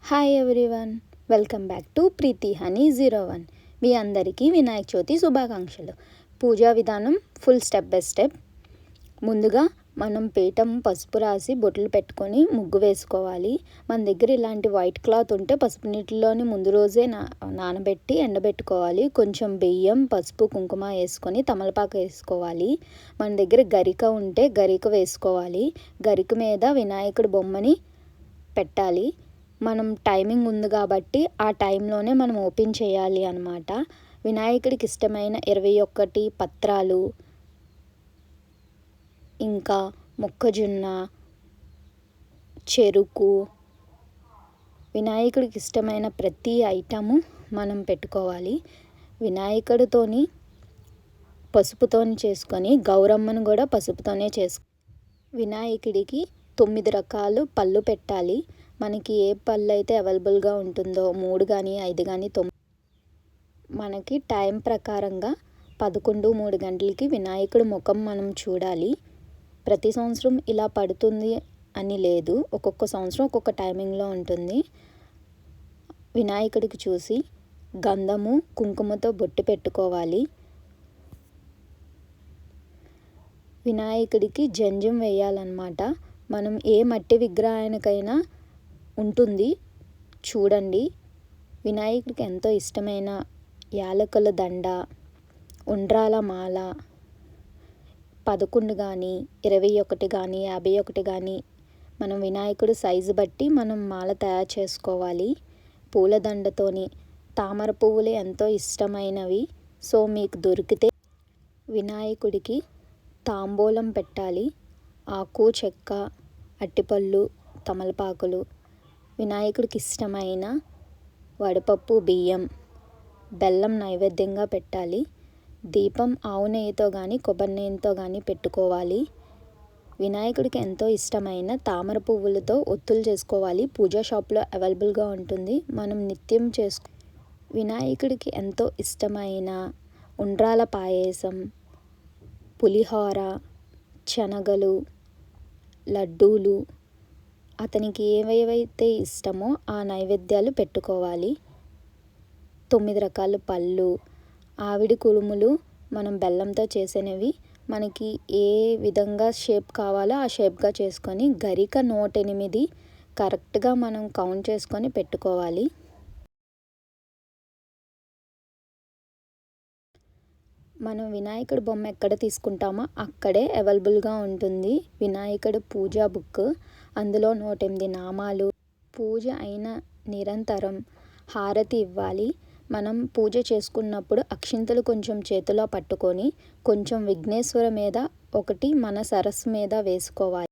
Hi everyone, welcome back to Preethi honey 01. మీ అందరికీ వినాయక చవితి శుభాకాంక్షలు. పూజా విధానం ఫుల్ స్టెప్ బై స్టెప్. ముందుగా మనం పీఠం పసుపు రాసి బొట్లు పెట్టుకొని ముగ్గు వేసుకోవాలి. మన దగ్గర ఇలాంటి వైట్ క్లాత్ ఉంటే పసుపు నీటిలోని ముందు రోజే నానబెట్టి ఎండబెట్టుకోవాలి. కొంచెం బియ్యం, పసుపు, కుంకుమ వేసుకొని తమలపాకు వేసుకోవాలి. మన దగ్గర గరిక ఉంటే గరిక వేసుకోవాలి. గరిక మీద వినాయకుడి బొమ్మని పెట్టాలి. మనం టైమింగ్ ఉంది కాబట్టి ఆ టైంలోనే మనం ఓపెన్ చేయాలి అన్నమాట. వినాయకుడికి ఇష్టమైన 21 పత్రాలు, ఇంకా మొక్కజొన్న, చెరుకు, వినాయకుడికి ఇష్టమైన ప్రతి ఐటము మనం పెట్టుకోవాలి. వినాయకుడితోని పసుపుతోని చేసుకొని గౌరమ్మను కూడా పసుపుతోనే వినాయకుడికి 9 రకాలు పళ్ళు పెట్టాలి. మనకి ఏ పళ్ళు అయితే అవైలబుల్గా ఉంటుందో 3 కానీ 5 కానీ 9, మనకి టైం ప్రకారంగా 11-3 గంటలకి వినాయకుడి ముఖం మనం చూడాలి. ప్రతి సంవత్సరం ఇలా పడుతుంది అని లేదు, ఒక్కొక్క సంవత్సరం ఒక్కొక్క టైమింగ్లో ఉంటుంది. వినాయకుడికి చూసి గంధము కుంకుమతో బొట్టు పెట్టుకోవాలి. వినాయకుడికి జంజం వేయాలన్నమాట. మనం ఏ మట్టి విగ్రహానికైనా ఉంటుంది చూడండి. వినాయకుడికి ఎంతో ఇష్టమైన యాలకుల దండ, ఉండ్రాల మాల 11 కానీ 21 కానీ 51 కానీ మనం వినాయకుడి సైజు బట్టి మనం మాల తయారు చేసుకోవాలి. పూలదండతోని తామర పువ్వులు ఎంతో ఇష్టమైనవి. సో మీకు దొరికితే వినాయకుడికి తాంబూలం పెట్టాలి. ఆకు, చెక్క, అట్టిపళ్ళు, తమలపాకులు, వినాయకుడికి ఇష్టమైన వడపప్పు, బియ్యం, బెల్లం నైవేద్యంగా పెట్టాలి. దీపం ఆవు నెయ్యితో కానీ కొబ్బరి నెయ్యితో కానీ పెట్టుకోవాలి. వినాయకుడికి ఎంతో ఇష్టమైన తామర పువ్వులతో ఒత్తులు చేసుకోవాలి. పూజా షాప్లో అవైలబుల్గా ఉంటుంది. మనం నిత్యం వినాయకుడికి ఎంతో ఇష్టమైన ఉండ్రాల పాయసం, పులిహోర, శనగలు, లడ్డూలు, అతనికి ఏవేవైతే ఇష్టమో ఆ నైవేద్యాలు పెట్టుకోవాలి. 9 రకాల పళ్ళు, ఆవిడి కుడుములు మనం బెల్లంతో చేసినవి. మనకి ఏ విధంగా షేప్ కావాలో ఆ షేప్గా చేసుకొని గరిక 108 కరెక్ట్గా మనం కౌంట్ చేసుకొని పెట్టుకోవాలి. మనం వినాయకుడి బొమ్మ ఎక్కడ తీసుకుంటామో అక్కడే అవైలబుల్గా ఉంటుంది వినాయకుడి పూజా బుక్. అందులో 108 నామాలు. పూజ అయిన నిరంతరం హారతి ఇవ్వాలి. మనం పూజ చేసుకున్నప్పుడు అక్షింతలు కొంచెం చేతిలో పట్టుకొని కొంచెం విఘ్నేశ్వర మీద, ఒకటి మన సరస్సు మీద వేసుకోవాలి.